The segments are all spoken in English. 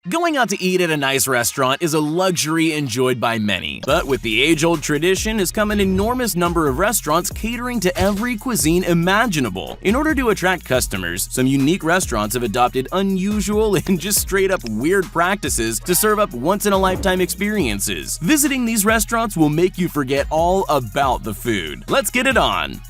Going out to eat at a nice restaurant is a luxury enjoyed by many. But with the age-old tradition has come an enormous number of restaurants catering to every cuisine imaginable. In order to attract customers, some unique restaurants have adopted unusual and just straight-up weird practices to serve up once-in-a-lifetime experiences. Visiting these restaurants will make you forget all about the food. Let's get it on!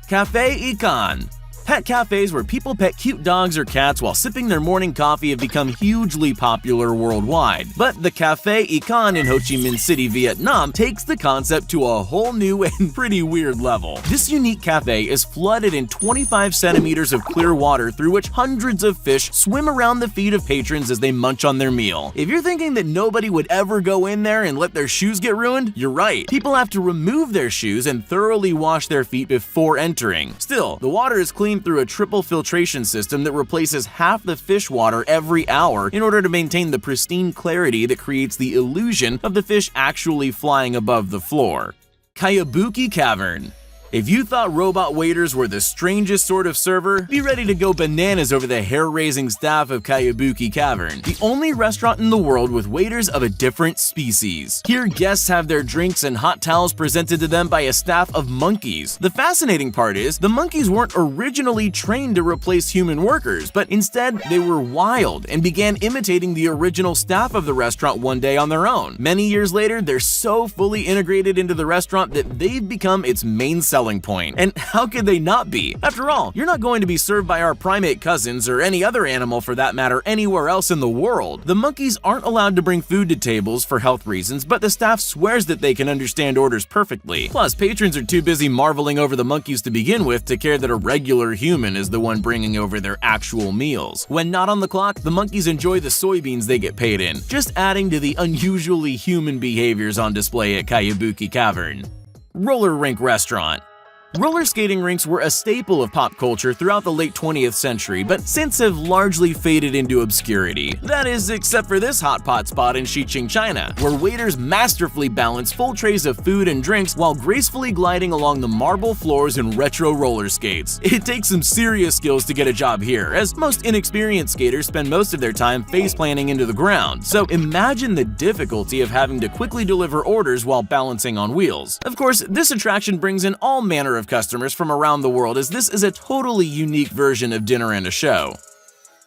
Cafe Ikan. Pet cafes where people pet cute dogs or cats while sipping their morning coffee have become hugely popular worldwide. But the Cafe Ikan in Ho Chi Minh City, Vietnam takes the concept to a whole new and pretty weird level. This unique cafe is flooded in 25 centimeters of clear water through which hundreds of fish swim around the feet of patrons as they munch on their meal. If you're thinking that nobody would ever go in there and let their shoes get ruined, you're right. People have to remove their shoes and thoroughly wash their feet before entering. Still, the water is clean through a triple filtration system that replaces half the fish water every hour in order to maintain the pristine clarity that creates the illusion of the fish actually flying above the floor. Kyabuki Cavern. If you thought robot waiters were the strangest sort of server, be ready to go bananas over the hair-raising staff of Kyabuki Cavern, the only restaurant in the world with waiters of a different species. Here, guests have their drinks and hot towels presented to them by a staff of monkeys. The fascinating part is, the monkeys weren't originally trained to replace human workers, but instead, they were wild and began imitating the original staff of the restaurant one day on their own. Many years later, they're so fully integrated into the restaurant that they've become its main selling point. And how could they not be? After all, you're not going to be served by our primate cousins or any other animal for that matter anywhere else in the world. The monkeys aren't allowed to bring food to tables for health reasons, but the staff swears that they can understand orders perfectly. Plus, patrons are too busy marveling over the monkeys to begin with to care that a regular human is the one bringing over their actual meals. When not on the clock, the monkeys enjoy the soybeans they get paid in, just adding to the unusually human behaviors on display at Kyabuki Cavern. Roller Rink Restaurant. Roller skating rinks were a staple of pop culture throughout the late 20th century, but since have largely faded into obscurity. That is, except for this hot pot spot in Xiqing, China, where waiters masterfully balance full trays of food and drinks while gracefully gliding along the marble floors in retro roller skates. It takes some serious skills to get a job here, as most inexperienced skaters spend most of their time face-planting into the ground, so imagine the difficulty of having to quickly deliver orders while balancing on wheels. Of course, this attraction brings in all manner of customers from around the world, as this is a totally unique version of dinner and a show.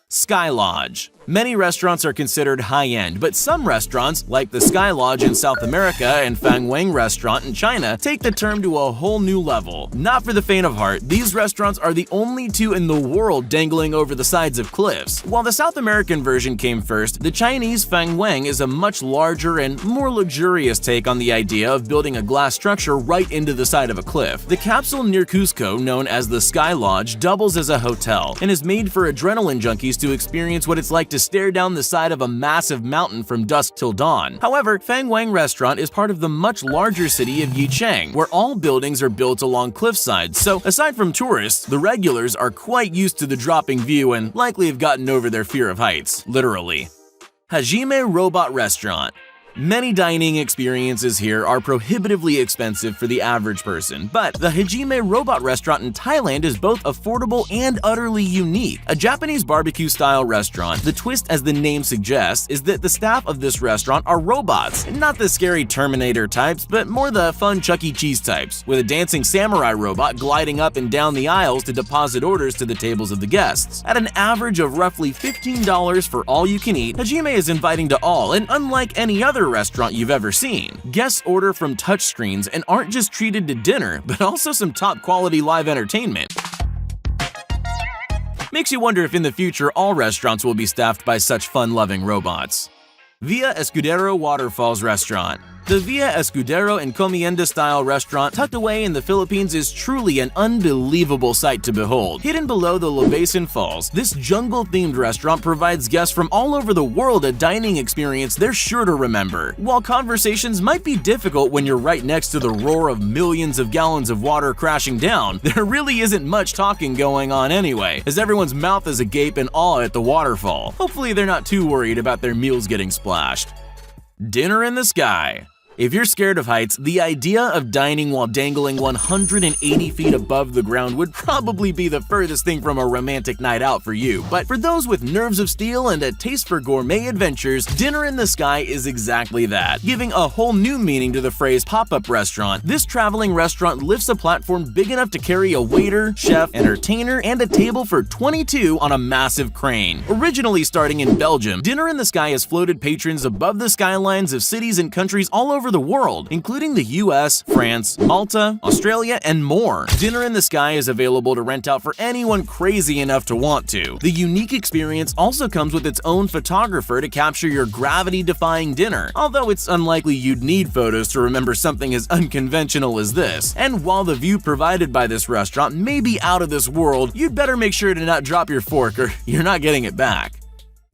Sky Lodge. Many restaurants are considered high-end, but some restaurants, like the Sky Lodge in South America and Fang Wang Restaurant in China, take the term to a whole new level. Not for the faint of heart, these restaurants are the only two in the world dangling over the sides of cliffs. While the South American version came first, the Chinese Fang Wang is a much larger and more luxurious take on the idea of building a glass structure right into the side of a cliff. The capsule near Cusco, known as the Sky Lodge, doubles as a hotel and is made for adrenaline junkies to experience what it's like to stare down the side of a massive mountain from dusk till dawn. However, Fang Wang Restaurant is part of the much larger city of Yicheng, where all buildings are built along cliffsides, so aside from tourists, the regulars are quite used to the dropping view and likely have gotten over their fear of heights, literally. Hajime Robot Restaurant. Many dining experiences here are prohibitively expensive for the average person, but the Hajime Robot Restaurant in Thailand is both affordable and utterly unique. A Japanese barbecue-style restaurant, the twist, as the name suggests, is that the staff of this restaurant are robots. Not the scary Terminator types, but more the fun Chuck E. Cheese types, with a dancing samurai robot gliding up and down the aisles to deposit orders to the tables of the guests. At an average of roughly $15 for all you can eat, Hajime is inviting to all, and unlike any other restaurant you've ever seen. Guests order from touchscreens and aren't just treated to dinner, but also some top-quality live entertainment. Makes you wonder if in the future all restaurants will be staffed by such fun-loving robots. Villa Escudero Waterfalls Restaurant. The Villa Escudero Encomienda-style restaurant tucked away in the Philippines is truly an unbelievable sight to behold. Hidden below the Labason Falls, this jungle-themed restaurant provides guests from all over the world a dining experience they're sure to remember. While conversations might be difficult when you're right next to the roar of millions of gallons of water crashing down, there really isn't much talking going on anyway, as everyone's mouth is agape in awe at the waterfall. Hopefully they're not too worried about their meals getting splashed. Dinner in the Sky. If you're scared of heights, the idea of dining while dangling 180 feet above the ground would probably be the furthest thing from a romantic night out for you. But for those with nerves of steel and a taste for gourmet adventures, Dinner in the Sky is exactly that. Giving a whole new meaning to the phrase pop-up restaurant, this traveling restaurant lifts a platform big enough to carry a waiter, chef, entertainer, and a table for 22 on a massive crane. Originally starting in Belgium, Dinner in the Sky has floated patrons above the skylines of cities and countries all over the world, including the US, France, Malta, Australia, and more. Dinner in the Sky is available to rent out for anyone crazy enough to want to. The unique experience also comes with its own photographer to capture your gravity-defying dinner, although it's unlikely you'd need photos to remember something as unconventional as this. And while the view provided by this restaurant may be out of this world, you'd better make sure to not drop your fork or you're not getting it back.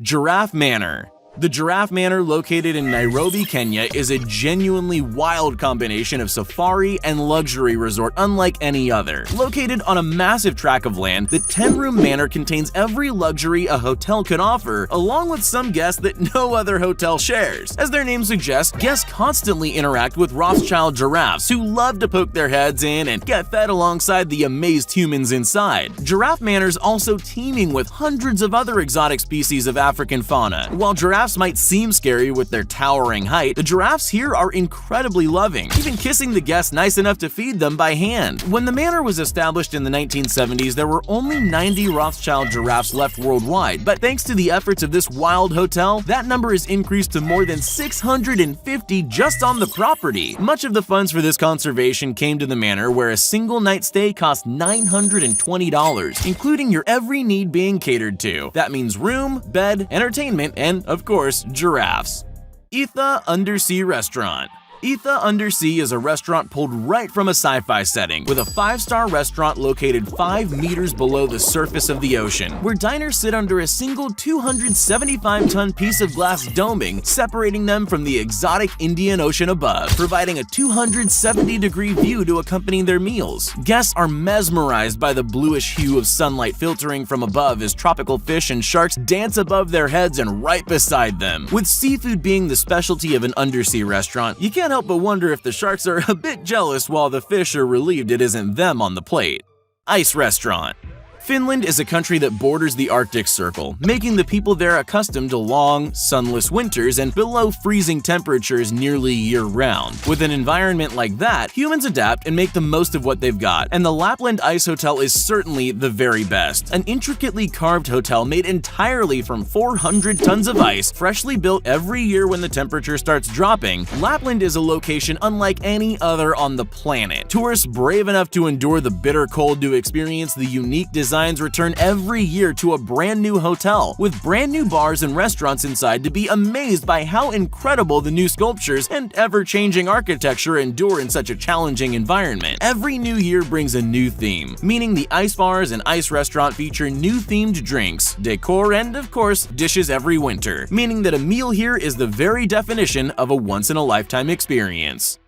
Giraffe Manor. The Giraffe Manor, located in Nairobi, Kenya, is a genuinely wild combination of safari and luxury resort unlike any other. Located on a massive tract of land, the 10-room manor contains every luxury a hotel could offer, along with some guests that no other hotel shares. As their name suggests, guests constantly interact with Rothschild giraffes, who love to poke their heads in and get fed alongside the amazed humans inside. Giraffe Manor is also teeming with hundreds of other exotic species of African fauna. While giraffes might seem scary with their towering height, the giraffes here are incredibly loving, even kissing the guests nice enough to feed them by hand. When the manor was established in the 1970s, there were only 90 Rothschild giraffes left worldwide, but thanks to the efforts of this wild hotel, that number has increased to more than 650 just on the property. Much of the funds for this conservation came to the manor, where a single night stay cost $920, including your every need being catered to. That means room, bed, entertainment, and of course, giraffes. Etha Undersea Restaurant. Etha Undersea is a restaurant pulled right from a sci-fi setting, with a 5-star restaurant located 5 meters below the surface of the ocean, where diners sit under a single 275-ton piece of glass doming, separating them from the exotic Indian Ocean above, providing a 270-degree view to accompany their meals. Guests are mesmerized by the bluish hue of sunlight filtering from above as tropical fish and sharks dance above their heads and right beside them. With seafood being the specialty of an undersea restaurant, you can't help but wonder if the sharks are a bit jealous while the fish are relieved it isn't them on the plate. Ice Restaurant. Finland is a country that borders the Arctic Circle, making the people there accustomed to long, sunless winters and below-freezing temperatures nearly year-round. With an environment like that, humans adapt and make the most of what they've got, and the Lapland Ice Hotel is certainly the very best. An intricately carved hotel made entirely from 400 tons of ice, freshly built every year when the temperature starts dropping, Lapland is a location unlike any other on the planet. Tourists brave enough to endure the bitter cold to experience the unique designs return every year to a brand new hotel, with brand new bars and restaurants inside to be amazed by how incredible the new sculptures and ever-changing architecture endure in such a challenging environment. Every new year brings a new theme, meaning the ice bars and ice restaurant feature new themed drinks, decor, and of course, dishes every winter, meaning that a meal here is the very definition of a once-in-a-lifetime experience.